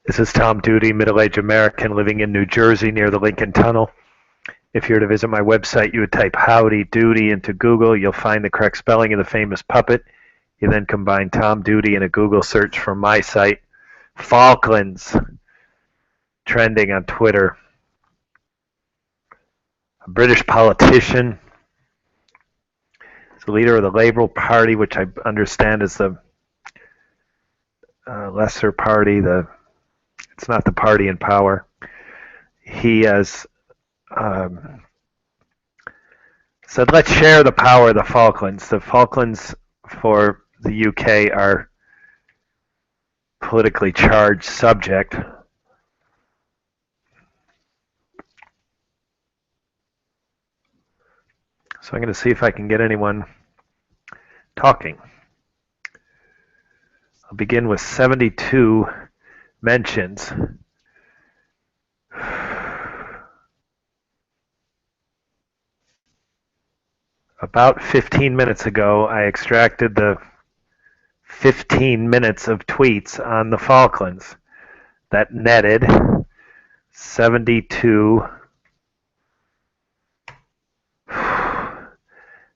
This is Tom Duty, middle-aged American living in New Jersey near the Lincoln Tunnel. If you were to visit my website, you would type Howdy Doody into Google. You'll find the correct spelling of the famous puppet. You then combine Tom Duty in a Google search from my site. Falklands, trending on Twitter. A British politician, the leader of the Labour Party, which I understand is the lesser party. It's not the party in power. He has said, let's share the power of the Falklands. The Falklands for the UK are politically charged subject. So I'm going to see if I can get anyone talking. I'll begin with 72 mentions. About 15 minutes ago, I extracted the 15 minutes of tweets on the Falklands. That netted 72.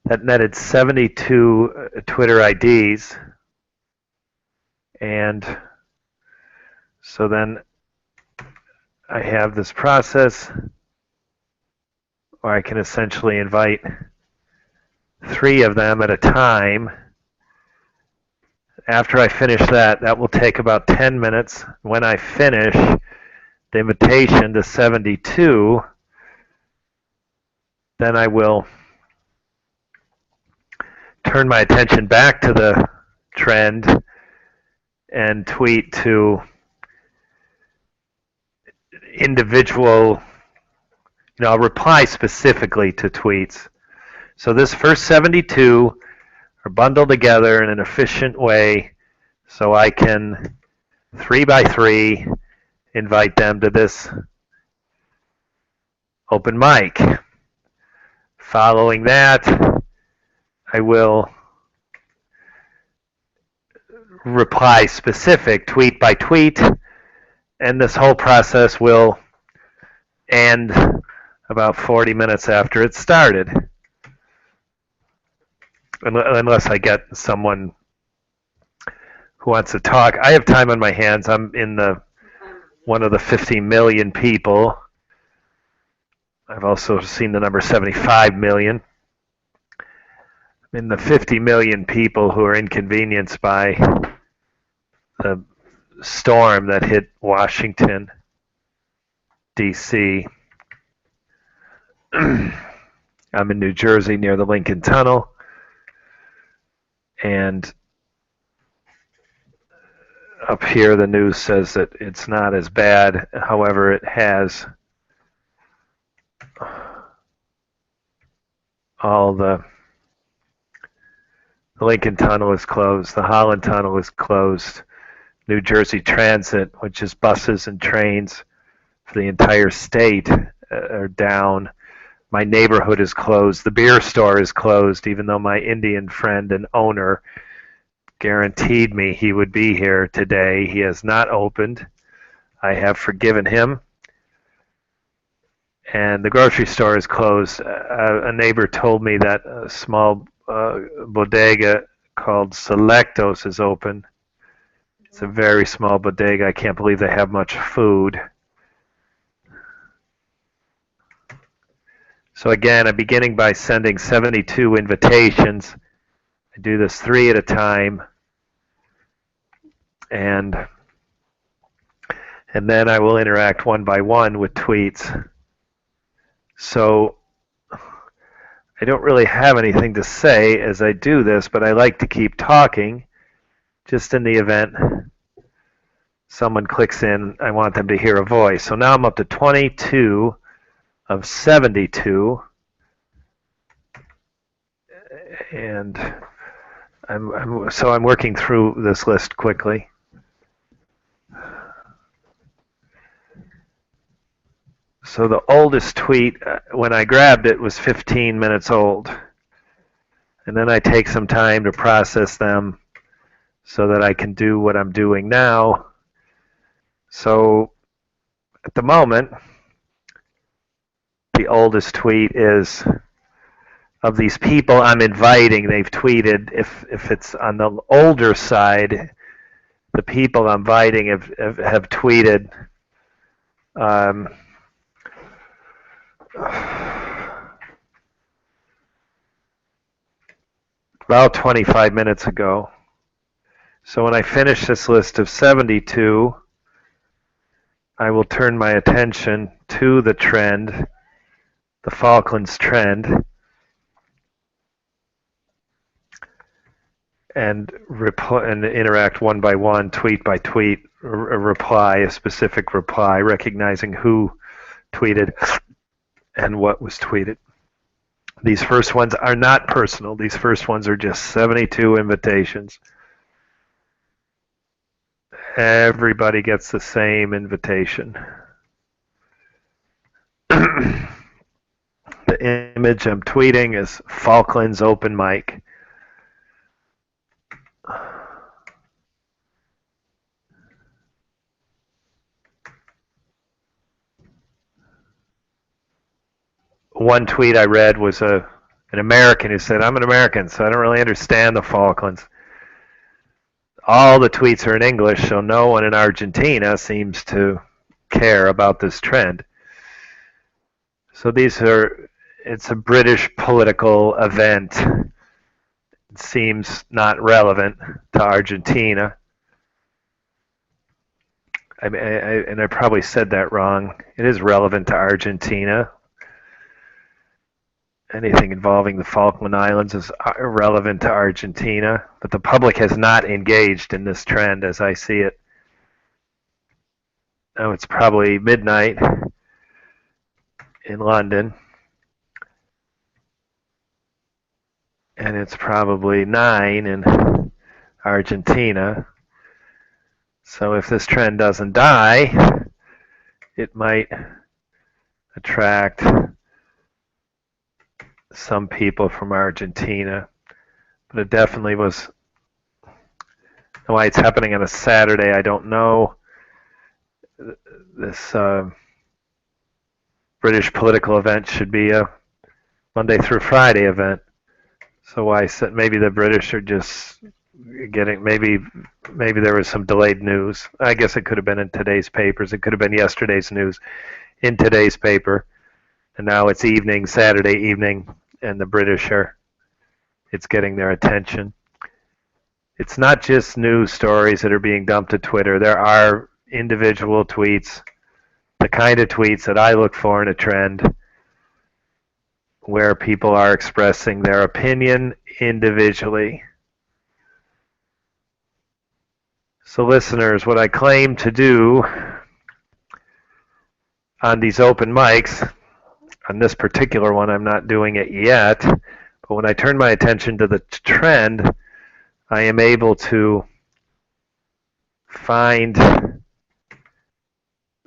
That netted 72 Twitter IDs. And so then I have this process where I can essentially invite 3 of them at a time. After I finish that will take about 10 minutes. When I finish the invitation to 72, then I will turn my attention back to the trend and tweet to individual, I'll reply specifically to tweets. So this first 72 are bundled together in an efficient way so I can 3 by 3 invite them to this open mic. Following that, I will reply specific tweet by tweet, and this whole process will end about 40 minutes after it started. Unless I get someone who wants to talk. I have time on my hands. I'm in one of the 50 million people. I've also seen the number 75 million. I'm in the 50 million people who are inconvenienced by the storm that hit Washington, D.C. I'm in New Jersey near the Lincoln Tunnel. And up here the news says that it's not as bad. However, it has all the Lincoln Tunnel is closed. The Holland Tunnel is closed. New Jersey Transit, which is buses and trains for the entire state, are down. My neighborhood is closed. The beer store is closed, even though my Indian friend and owner guaranteed me he would be here today. He has not opened. I have forgiven him. And the grocery store is closed. A neighbor told me that a small bodega called Selectos is open. It's a very small bodega. I can't believe they have much food. So again, I'm beginning by sending 72 invitations. I do this 3 at a time. And then I will interact one by one with tweets. So I don't really have anything to say as I do this, but I like to keep talking just in the event someone clicks in. I want them to hear a voice. So now I'm up to 22 of 72, and I'm working through this list quickly. So the oldest tweet, when I grabbed it, was 15 minutes old. And then I take some time to process them so that I can do what I'm doing now. So at the moment, the oldest tweet is of these people I'm inviting. They've tweeted, if it's on the older side, the people I'm inviting have tweeted about 25 minutes ago. So when I finish this list of 72, I will turn my attention to the trend, the Falklands trend, and interact one by one, tweet by tweet, a specific reply, recognizing who tweeted and what was tweeted. These first ones are not personal. These first ones are just 72 invitations. Everybody gets the same invitation. The image I'm tweeting is Falklands open mic. One tweet I read was an American who said, I'm an American, so I don't really understand the Falklands. All the tweets are in English, so no one in Argentina seems to care about this trend. So it's a British political event. It seems not relevant to Argentina. And I probably said that wrong. It is relevant to Argentina. Anything involving the Falkland Islands is irrelevant to Argentina, but the public has not engaged in this trend as I see it. Now it's probably midnight in London, and it's probably 9 in Argentina. So if this trend doesn't die, it might attract some people from Argentina, but it definitely was. Why it's happening on a Saturday, I don't know. This British political event should be a Monday through Friday event. So why maybe the British are just getting, maybe there was some delayed news. I guess it could have been in today's papers. It could have been yesterday's news in today's paper. And now it's evening, Saturday evening, and the British it's getting their attention. It's not just news stories that are being dumped to Twitter. There are individual tweets, the kind of tweets that I look for in a trend, where people are expressing their opinion individually. So listeners, what I claim to do on these open mics, on this particular one I'm not doing it yet, but when I turn my attention to the trend, I am able to find the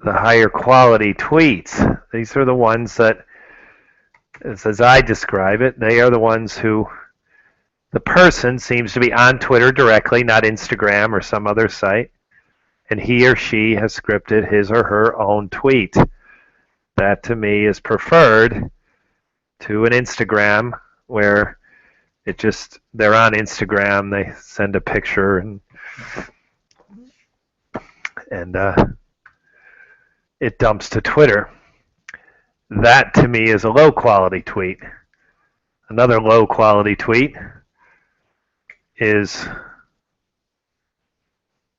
higher quality tweets. These are the ones that, as I describe it, they are the ones who the person seems to be on Twitter directly, not Instagram or some other site, and he or she has scripted his or her own tweet. That to me is preferred to an Instagram where they're on Instagram, they send a picture and it dumps to Twitter. That to me is a low quality tweet. Another low quality tweet is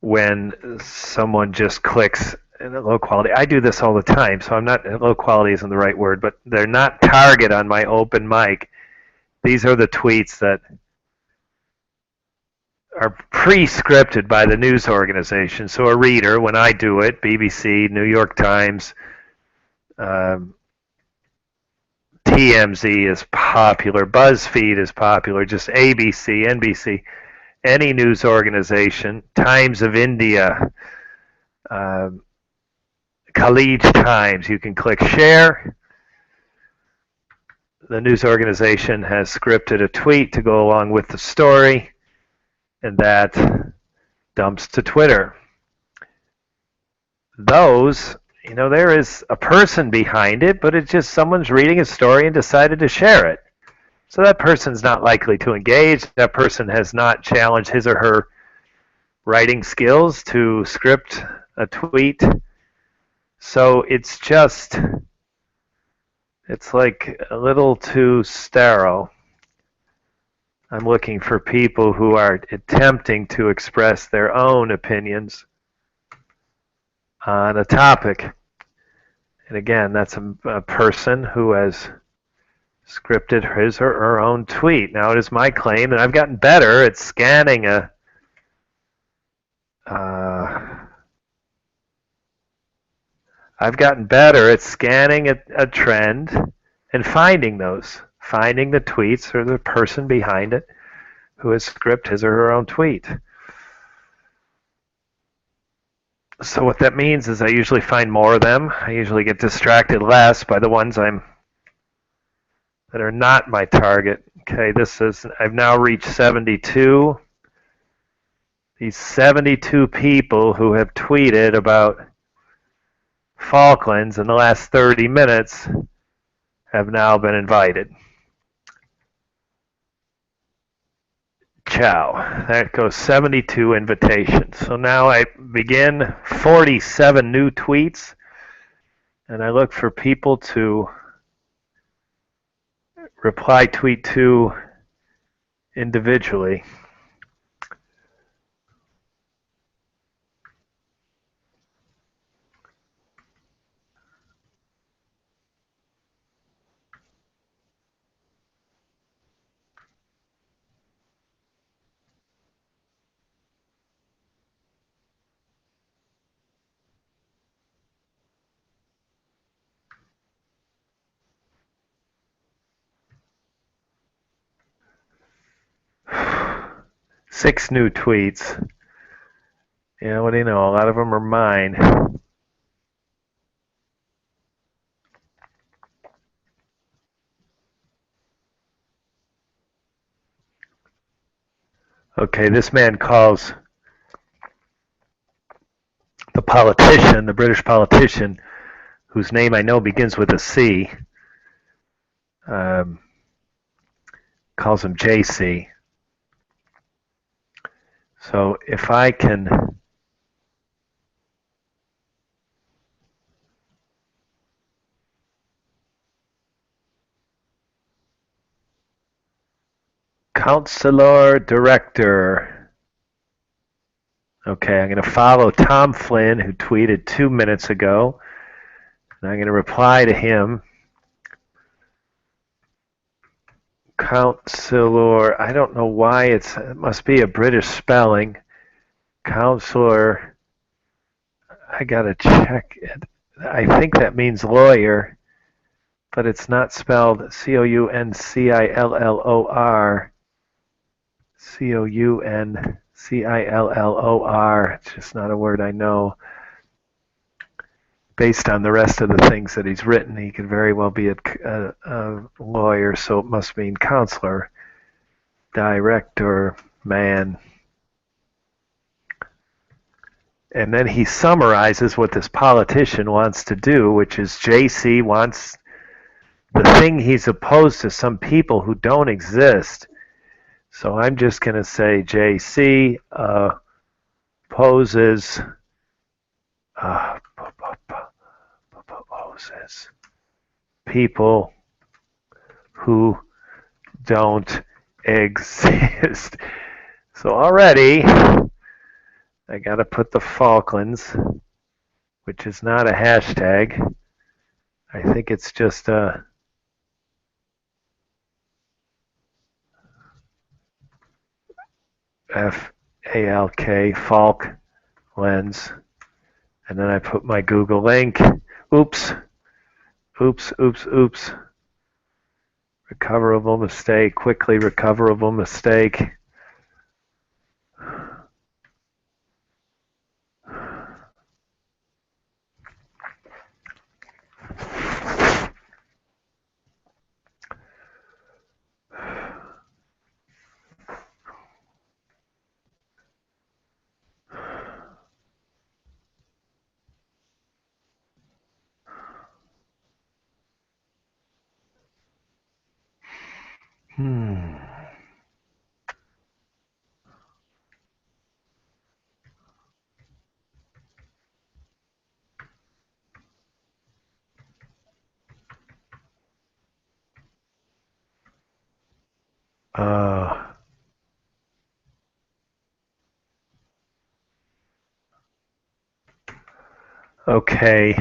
when someone just clicks in a low quality. I do this all the time, so I'm not, low quality isn't the right word, but they're not target on my open mic. These are the tweets that are pre-scripted by the news organization. So a reader, when I do it, BBC, New York Times, TMZ is popular, BuzzFeed is popular, just ABC, NBC, any news organization, Times of India, Khalij Times, you can click share. The news organization has scripted a tweet to go along with the story, and that dumps to Twitter. those, there is a person behind it, but it's just someone's reading a story and decided to share it. So that person's not likely to engage. That person has not challenged his or her writing skills to script a tweet. So it's like a little too sterile. I'm looking for people who are attempting to express their own opinions on a topic. And again, that's a person who has scripted his or her own tweet. Now, it is my claim that I've gotten better at scanning a trend and finding the tweets or the person behind it who has scripted his or her own tweet. So what that means is I usually find more of them. I usually get distracted less by the ones that are not my target. Okay, I've now reached 72. These 72 people who have tweeted about Falklands in the last 30 minutes have now been invited. Ciao. That goes 72 invitations. So now I begin 47 new tweets, and I look for people to reply tweet to individually. Six new tweets. Yeah, what do you know? A lot of them are mine. Okay, this man calls the British politician, whose name I know begins with a C, calls him JC. So if I can Counselor Director. Okay, I'm going to follow Tom Flynn, who tweeted 2 minutes ago, and I'm going to reply to him. Counselor, I don't know why it must be a British spelling. Counselor, I got to check it. I think that means lawyer, but it's not spelled Councillor. Councillor. It's just not a word I know. Based on the rest of the things that he's written, he could very well be a lawyer, so it must mean counselor, director, man. And then he summarizes what this politician wants to do, which is JC wants the thing he's opposed to some people who don't exist. So I'm just going to say JC opposes people who don't exist. So already I got to put the Falklands, which is not a hashtag. I think it's just a Falk, Falklands, and then I put my Google link. Oops. Recoverable mistake, quickly recoverable mistake. Hmm. Uh, okay.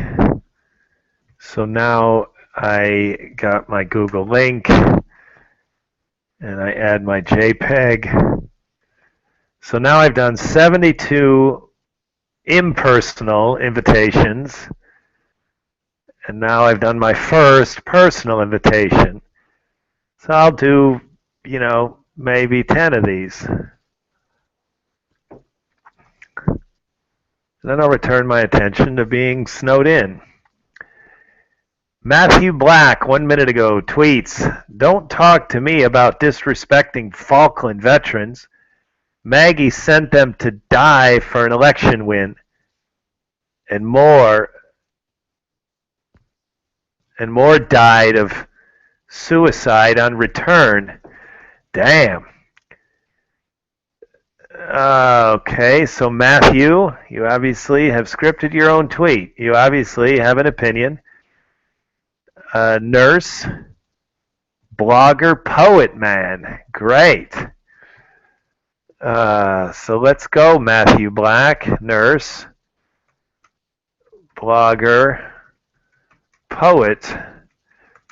So now I got my Google link and I add my JPEG. So now I've done 72 impersonal invitations, and now I've done my first personal invitation. So I'll do, maybe 10 of these. Then I'll return my attention to being snowed in. Matthew Black, 1 minute ago, tweets, "Don't talk to me about disrespecting Falkland veterans. Maggie sent them to die for an election win, and more died of suicide on return." Damn. Okay, so Matthew, you obviously have scripted your own tweet. You obviously have an opinion. Nurse, blogger, poet man. Great. So let's go, Matthew Black, nurse, blogger, poet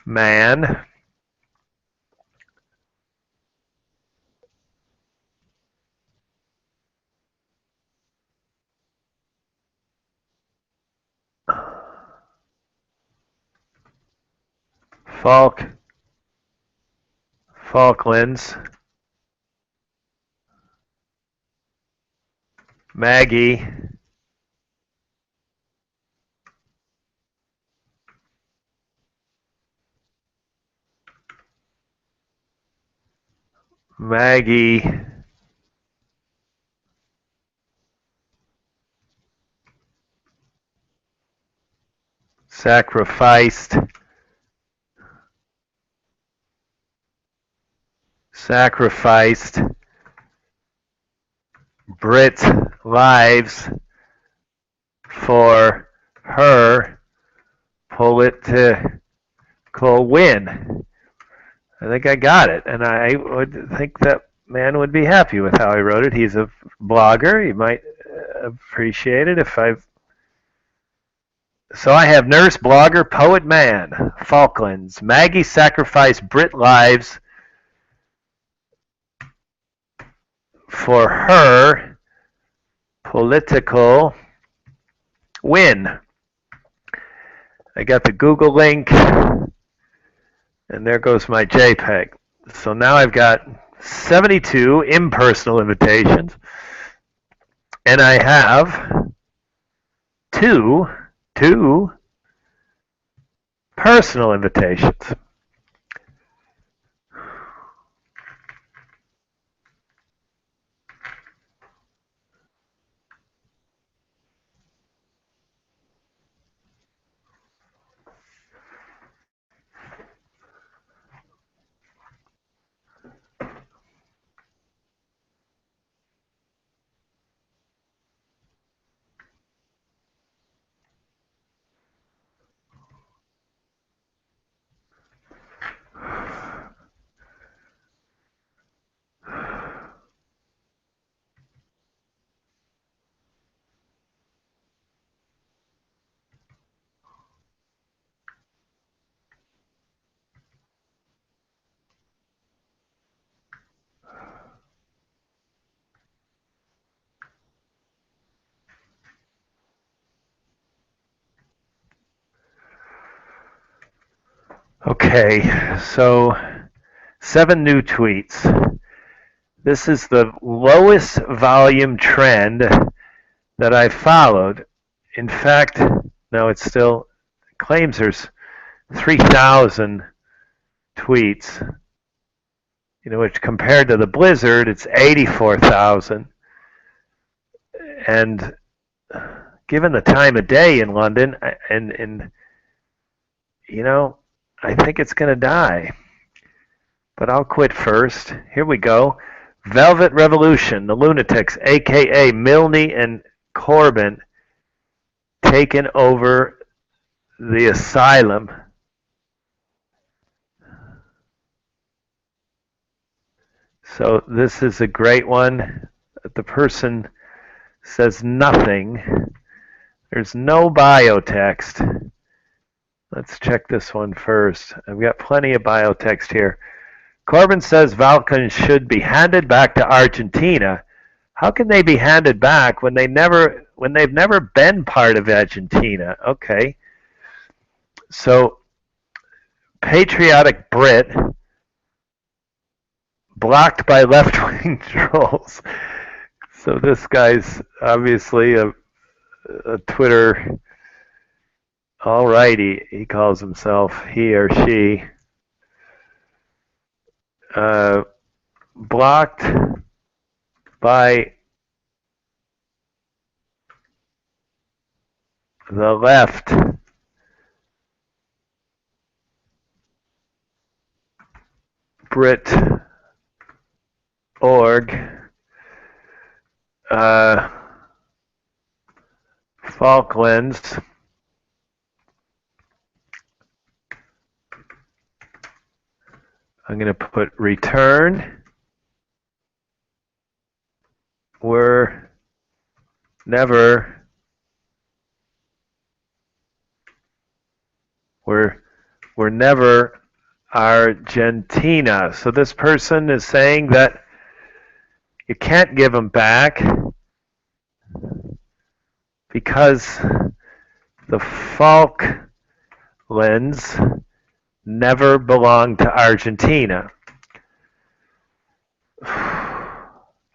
man. Falklands, Maggie, sacrificed Brit lives for her political win. I think I got it, and I would think that man would be happy with how I wrote it. He's a blogger. He might appreciate it if I've... So I have nurse, blogger, poet, man, Falklands. Maggie sacrificed Brit lives for her political win. I got the Google link, and there goes my JPEG. So now I've got 72 impersonal invitations, and I have two personal invitations. Okay, so 7 new tweets. This is the lowest volume trend that I've followed. In fact, no, it still claims there's 3,000 tweets, which compared to the blizzard, it's 84,000. And given the time of day in London, and I think it's going to die. but I'll quit first. Here we go. Velvet Revolution, the Lunatics, a.k.a. Milne and Corbyn, taken over the asylum. So this is a great one. The person says nothing. There's no bio text. Let's check this one first. I've got plenty of bio text here. Corbyn says Falklands should be handed back to Argentina. How can they be handed back when they've never been part of Argentina? Okay. So patriotic Brit blocked by left-wing trolls. So this guy's obviously a Twitter alrighty, he calls himself, he or she. Blocked by the left. Brit org. Falklands. I'm going to put return. We're never Argentina. So this person is saying that you can't give them back because the Falklands never belonged to Argentina.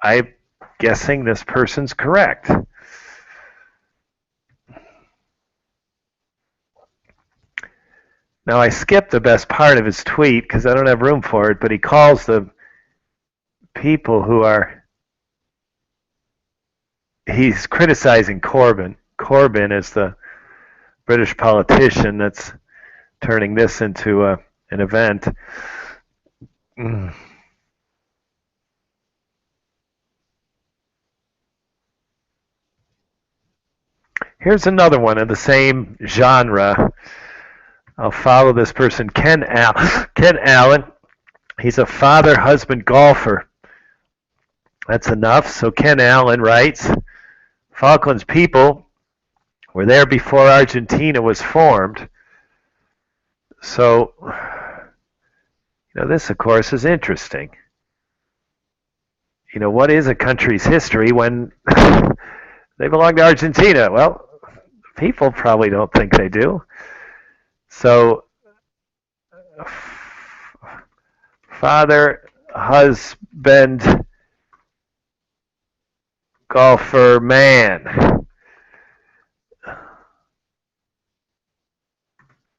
I'm guessing this person's correct. Now I skipped the best part of his tweet because I don't have room for it, but he calls the people who are... He's criticizing Corbyn. Corbyn is the British politician that's turning this into an event. Here's another one of the same genre. I'll follow this person, Ken Allen. He's a father, husband, golfer. That's enough. So Ken Allen writes, Falklands people were there before Argentina was formed. So, this, of course, is interesting. What is a country's history when they belong to Argentina? Well, people probably don't think they do. So, father, husband, golfer, man.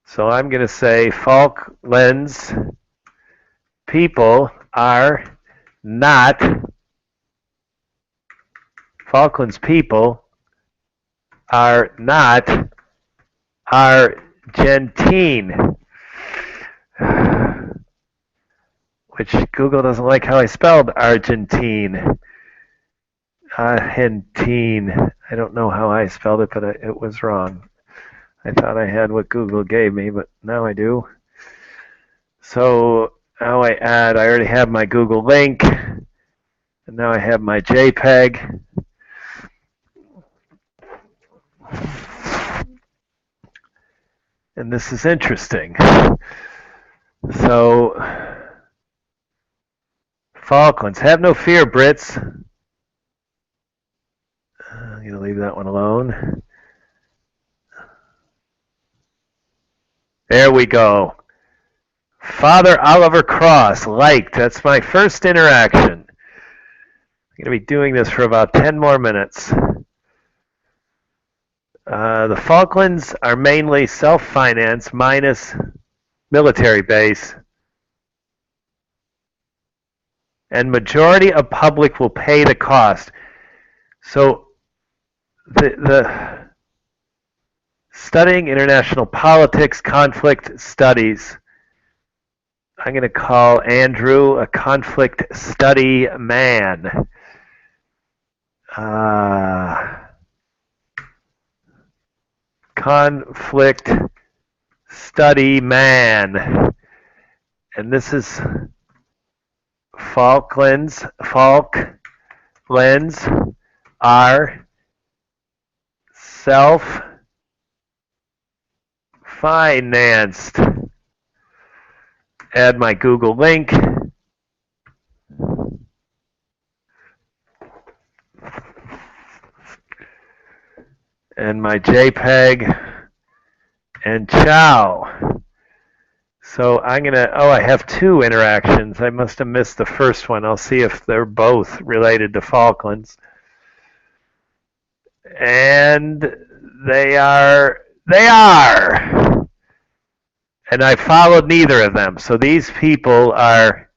So I'm going to say Falklands people are not Argentine. Which Google doesn't like how I spelled Argentine. Argentine. I don't know how I spelled it, but it was wrong. I thought I had what Google gave me, but now I do. So now I already have my Google link, and now I have my JPEG. And this is interesting. So, Falklands, have no fear, Brits. I'm going to leave that one alone. There we go. Father Oliver Cross, liked. That's my first interaction. I'm going to be doing this for about 10 more minutes. The Falklands are mainly self-financed minus military base. And majority of public will pay the cost. So the studying international politics, conflict studies, I'm going to call Andrew a conflict study man. Conflict study man. And this is Falklands are self-financed. Add my Google link. And my JPEG. And ciao. So I'm going to, I have two interactions. I must have missed the first one. I'll see if they're both related to Falklands. And they are. And I followed neither of them. So these people are,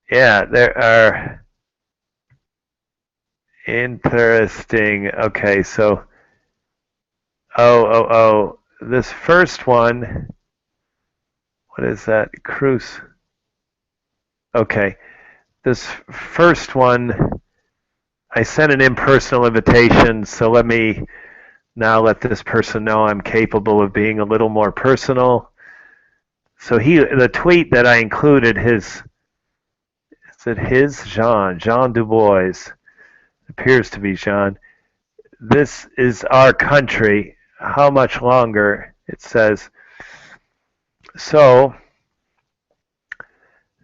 there are interesting. Okay, so, this first one, what is that? Cruise. Okay, this first one, I sent an impersonal invitation, so let me now let this person know I'm capable of being a little more personal. So the tweet that I included, is it his? Jean Du Bois. Appears to be Jean. This is our country. How much longer? It says. So,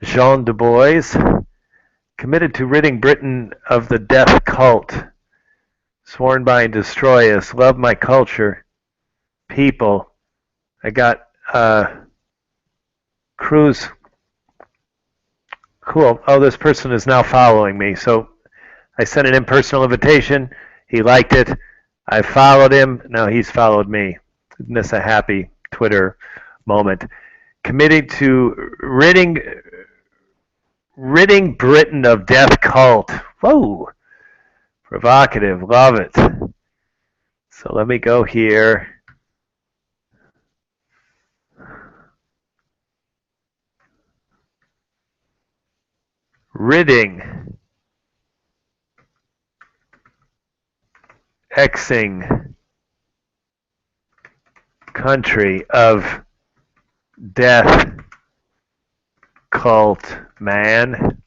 Jean Du Bois, committed to ridding Britain of the death cult, sworn by and destroy us, love my culture, people. I got Cruz. Cool. Oh, this person is now following me. So I sent an impersonal invitation. He liked it. I followed him. Now he's followed me. Isn't this a happy Twitter moment? Committed to ridding Britain of death cult. Whoa. Provocative. Love it. So let me go here. Ridding. Xing country of death cult man.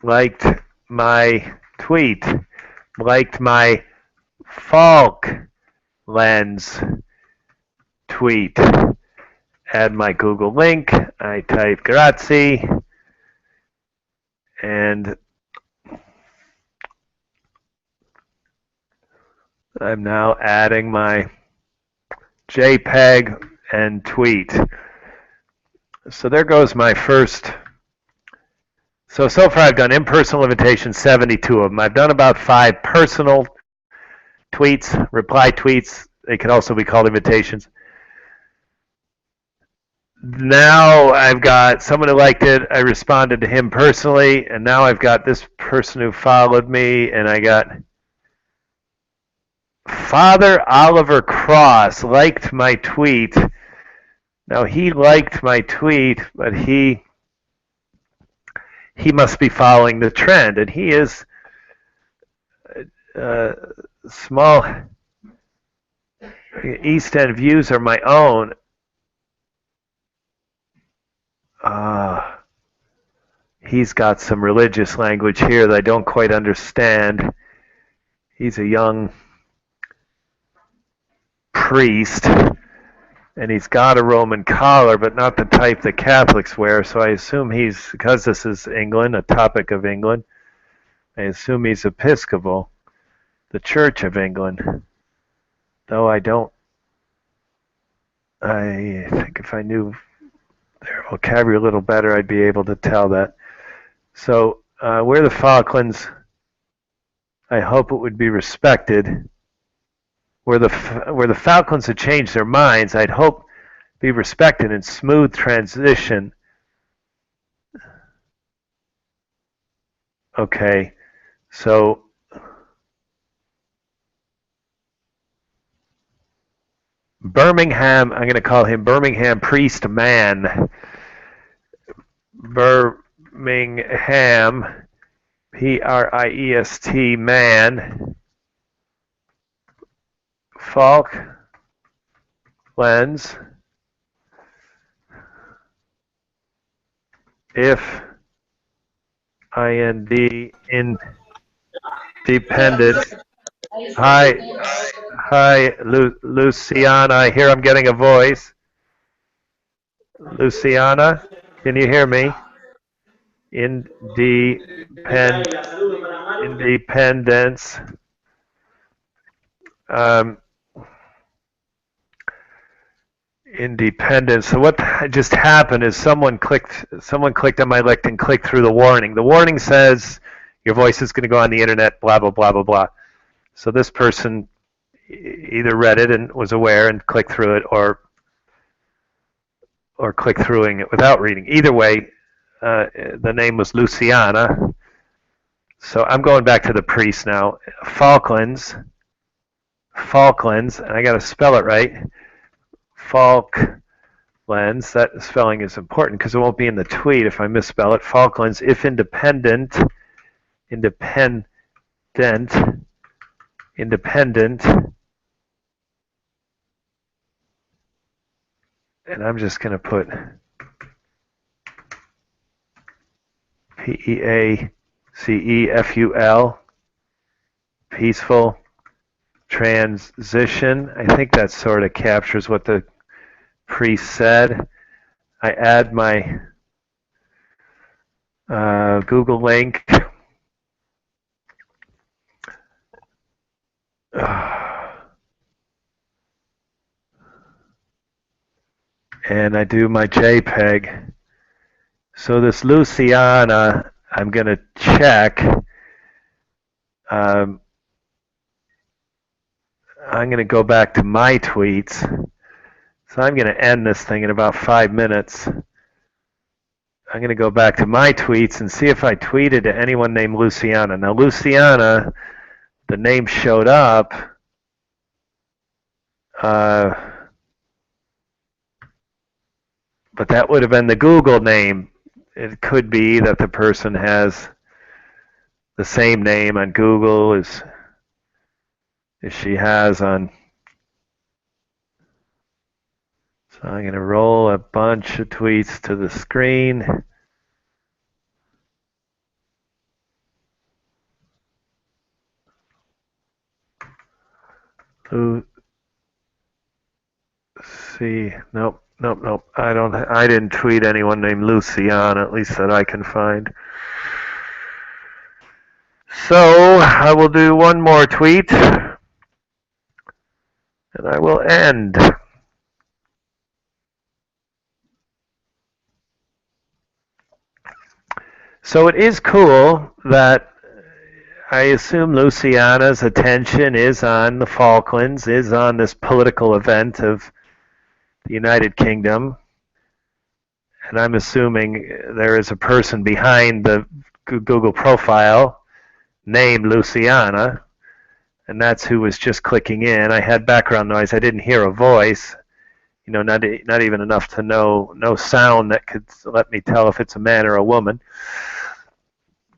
Liked my tweet. Liked my Falklands tweet. Add my Google link. I type grazie. And I'm now adding my JPEG and tweet. So there goes my first. So far I've done impersonal invitations, 72 of them. I've done about 5 personal tweets, reply tweets. They can also be called invitations. Now I've got someone who liked it. I responded to him personally. And now I've got this person who followed me. And I got Father Oliver Cross liked my tweet. Now he liked my tweet, but he must be following the trend, and he is small. East End views are my own. He's got some religious language here that I don't quite understand. He's a young priest, and he's got a Roman collar, but not the type that Catholics wear. So I assume because this is England, a topic of England, I assume he's Episcopal, the Church of England. Though I think if I knew their vocabulary a little better, I'd be able to tell that. So we're the Falklands. I hope it would be respected. Where the Falklands have changed their minds, I'd hope be respected and smooth transition. Okay, so Birmingham, I'm going to call him Birmingham Priest Man. Birmingham, Priest Man. Falklands. If IND independent. Hi, Luciana. I hear I'm getting a voice. Luciana, can you hear me? Independence. Independence. So what just happened is someone clicked on my link and clicked through the warning. The warning says your voice is going to go on the internet, blah, blah, blah, blah, blah. So this person either read it and was aware and clicked through it, or clicked through it without reading. Either way, the name was Luciana. So I'm going back to the priest now. Falklands, and I got to spell it right. Falklands. That spelling is important because it won't be in the tweet if I misspell it. Falklands, if independent, and I'm just going to put PEACEFUL, peaceful transition. I think that sort of captures what the priest said. I add my Google link. And I do my JPEG. So this Luciana, I'm going to check. I'm going to go back to my tweets. So I'm going to end this thing in about 5 minutes. I'm going to go back to my tweets and see if I tweeted to anyone named Luciana. Now, Luciana, the name showed up. But that would have been the Google name. It could be that the person has the same name on Google as she has on. So I'm going to roll a bunch of tweets to the screen. Nope. I didn't tweet anyone named Luciana, at least that I can find. So I will do one more tweet, and I will end. So it is cool that I assume Luciana's attention is on the Falklands, is on this political event of the United Kingdom. And I'm assuming there is a person behind the Google profile named Luciana, and that's who was just clicking in. I had background noise. I didn't hear a voice, not even enough to know, no sound that could let me tell if it's a man or a woman.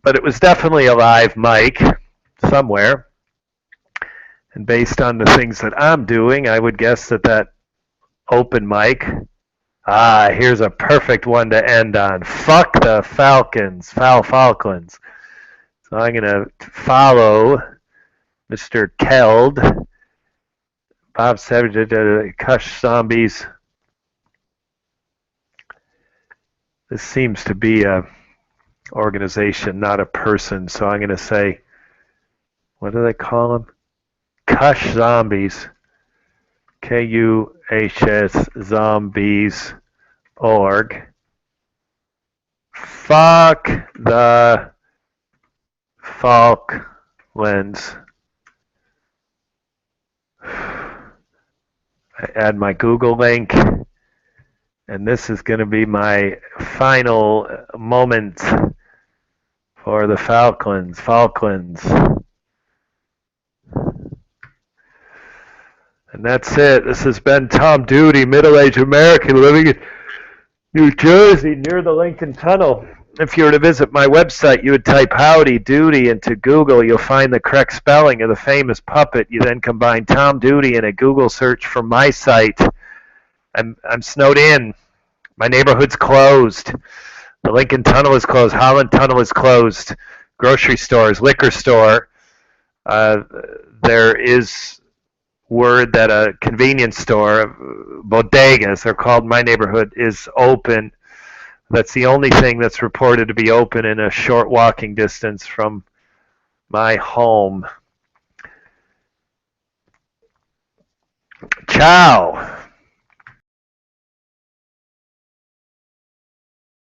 But it was definitely a live mic somewhere. And based on the things that I'm doing, I would guess that open mic. Here's a perfect one to end on. Fuck the Falcons. Falklands. So I'm going to follow Mr. Keld. Bob Savage, Kush Zombies. This seems to be a organization, not a person. So I'm going to say, what do they call them? Kush Zombies. KUHS Zombies.org. Fuck the Falklands. I add my Google link, and this is going to be my final moment for the Falklands. And that's it. This has been Tom Duty, middle-aged American living in New Jersey near the Lincoln Tunnel. If you were to visit my website, you would type Howdy Doody into Google. You'll find the correct spelling of the famous puppet. You then combine Tom Duty in a Google search for my site. I'm snowed in. My neighborhood's closed. The Lincoln Tunnel is closed. Holland Tunnel is closed. Grocery stores, liquor store. There is word that a convenience store, bodegas, they're called in my neighborhood, is open. That's the only thing that's reported to be open in a short walking distance from my home. Ciao.